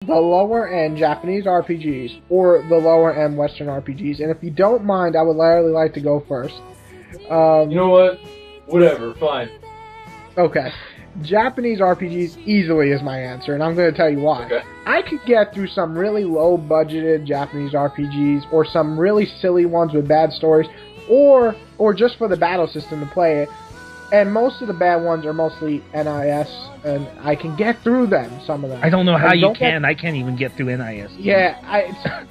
the lower end Japanese RPGs or the lower end Western RPGs. And if you don't mind, I would really like to go first. You know what? Whatever, fine. Okay. Japanese RPGs easily is my answer, and I'm going to tell you why. Okay. I could get through some really low-budgeted Japanese RPGs, or some really silly ones with bad stories, or just for the battle system to play it. And most of the bad ones are mostly NIS, and I can get through them, some of them. I don't know how you can. I can't even get through NIS. Yeah,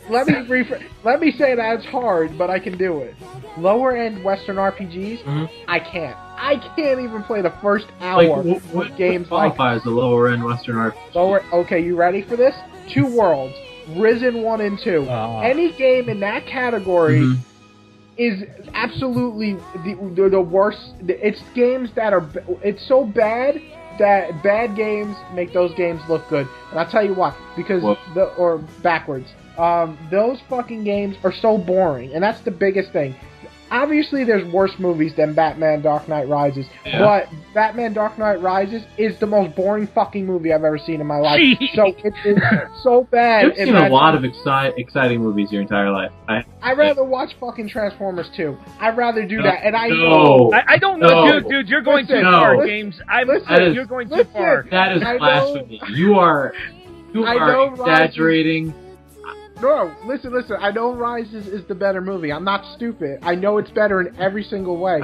let me say that it's hard, but I can do it. Lower-end Western RPGs, I can't. I can't even play the first hour what games qualifies the lower-end Western RPG? Okay, you ready for this? Two Worlds, Risen 1 and 2. Any game in that category is absolutely the worst. It's games that are... It's so bad that bad games make those games look good. And I'll tell you why. Because... Or backwards. Those fucking games are so boring. And that's the biggest thing. Obviously, there's worse movies than Batman Dark Knight Rises, but Batman Dark Knight Rises is the most boring fucking movie I've ever seen in my life. So it is so bad. You've seen a lot of exciting movies your entire life. I'd rather watch fucking Transformers 2. I'd rather do that. And I don't know, dude. You're going too far, James. You're going too far. That is blasphemy. You are exaggerating. No, listen. I know Rises is the better movie. I'm not stupid. I know it's better in every single way.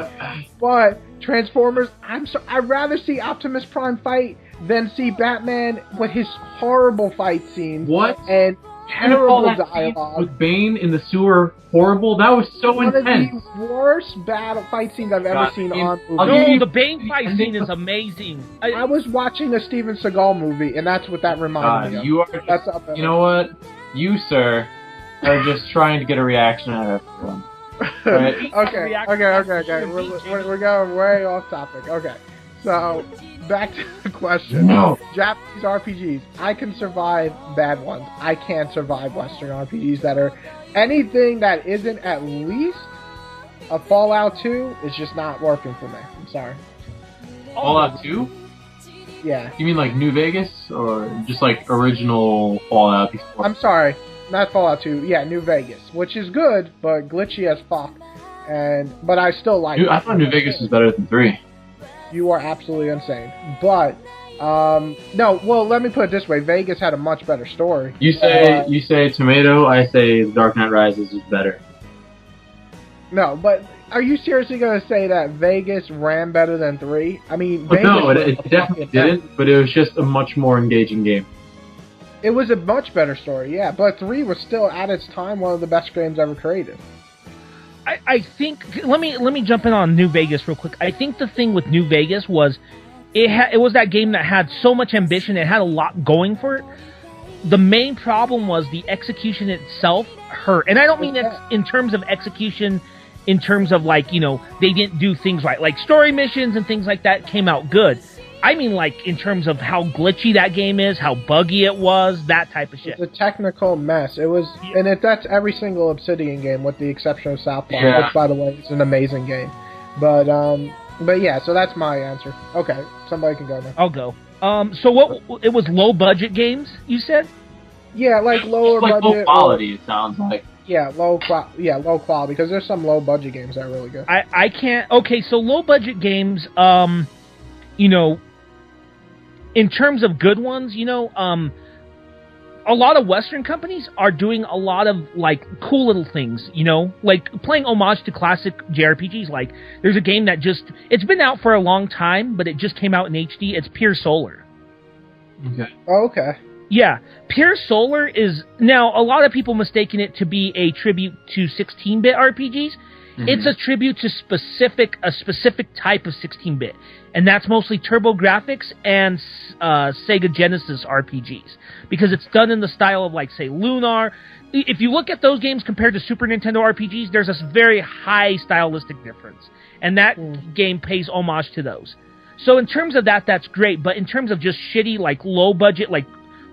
But Transformers, I'd rather see Optimus Prime fight than see Batman with his horrible fight scenes. What? And terrible dialogue. With Bane in the sewer, horrible. That was so intense. One of the worst fight scenes I've ever seen on movies. No, the Bane fight scene is amazing. I was watching a Steven Seagal movie, and that's what that reminded me of. You know what? You, sir, are just trying to get a reaction out of everyone. Right? Okay. We're going way off topic. Okay. So, back to the question. No. Japanese RPGs. I can survive bad ones. I can't survive Western RPGs that are... Anything that isn't at least a Fallout 2 is just not working for me. I'm sorry. Fallout 2? Yeah. You mean like New Vegas, or just like original Fallout before? I'm sorry, not Fallout 2. Yeah, New Vegas, which is good, but glitchy as fuck. But I still like it. I thought New Vegas was better than 3. You are absolutely insane. But no. Well, let me put it this way: Vegas had a much better story. You say Tomato. I say Dark Knight Rises is better. No, but. Are you seriously going to say that Vegas ran better than 3? I mean, Vegas no, it definitely didn't, but it was just a much more engaging game. It was a much better story, yeah, but 3 was still, at its time, one of the best games ever created. I think, let me jump in on New Vegas real quick. I think the thing with New Vegas was, it was that game that had so much ambition, it had a lot going for it. The main problem was the execution itself hurt. And I don't mean that in terms of execution... In terms of, like, you know, they didn't do things right. Like, story missions and things like that came out good. I mean, like, in terms of how glitchy that game is, how buggy it was, that type of shit. It's a technical mess. It was, and that's every single Obsidian game, with the exception of South Park, which, by the way, is an amazing game. But yeah, so that's my answer. Okay, somebody can go now. I'll go. So it was low-budget games, you said? Yeah, like lower budget. Low quality, it sounds like. Yeah, low quality, because there's some low-budget games that are really good. I can't... Okay, so low-budget games, you know, in terms of good ones, you know, a lot of Western companies are doing a lot of, like, cool little things, you know? Like, playing homage to classic JRPGs. Like, there's a game that just... It's been out for a long time, but it just came out in HD. It's Pure Solar. Okay. Oh, okay. Yeah, Pure Solar is... Now, a lot of people mistaken it to be a tribute to 16-bit RPGs. Mm-hmm. It's a tribute to a specific type of 16-bit. And that's mostly TurboGrafx and Sega Genesis RPGs. Because it's done in the style of, like, say, Lunar. If you look at those games compared to Super Nintendo RPGs, there's a very high stylistic difference. And that game pays homage to those. So in terms of that, that's great. But in terms of just shitty, like, low-budget, like,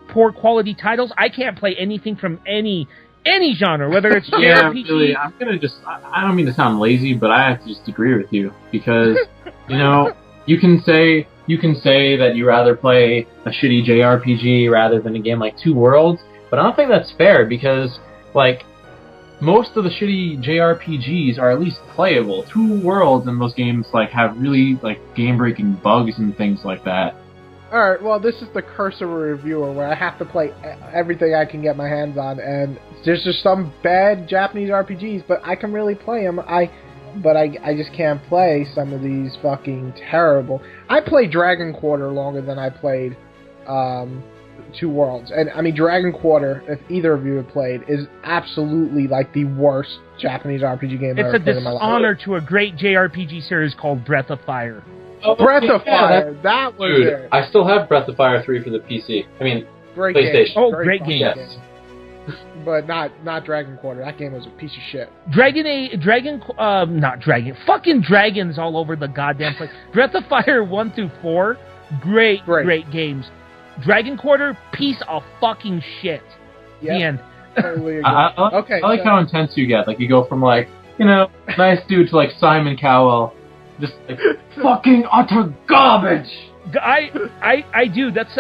poor quality titles, I can't play anything from any genre, whether it's JRPG. Really, I'm gonna I don't mean to sound lazy, but I have to just agree with you, because you know, you can say you can say that you rather play a shitty JRPG rather than a game like Two Worlds, but I don't think that's fair because, like, most of the shitty JRPGs are at least playable. Two Worlds in those games, like, have really, like, game-breaking bugs and things like that. Alright, well, this is the curse of a reviewer where I have to play everything I can get my hands on, and there's just some bad Japanese RPGs, but I can really play them. But I just can't play some of these fucking terrible. I played Dragon Quarter longer than I played Two Worlds. And, I mean, Dragon Quarter, if either of you have played, is absolutely, like, the worst Japanese RPG game I've ever played in my life. It's a dishonor to a great JRPG series called Breath of Fire. Oh, Breath of Fire, that was dude, it. I still have Breath of Fire 3 for the PC. I mean, great PlayStation. Game. Oh, great game. Yes. But not Dragon Quarter. That game was a piece of shit. Fucking dragons all over the goddamn place. Breath of Fire 1 through 4, great games. Dragon Quarter, piece of fucking shit. Yep. The end. Totally agree. I like how intense you get. Like, you go from, like, you know, nice dude to, like, Simon Cowell. Just, like, fucking utter garbage! I do. That's...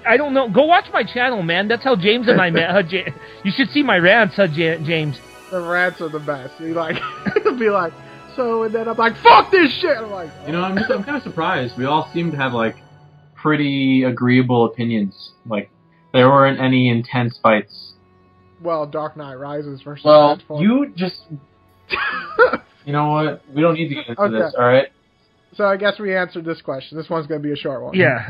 I don't know. Go watch my channel, man. That's how James and I met. You should see my rants, James. The rants are the best. He like, be like, so, and then I'm like, fuck this shit. I'm like, oh. You know, I'm kind of surprised. We all seem to have like pretty agreeable opinions. Like, there weren't any intense fights. Well, Dark Knight Rises versus. Well, you just. You know what? We don't need to get into this. All right. So I guess we answered this question. This one's going to be a short one. Yeah.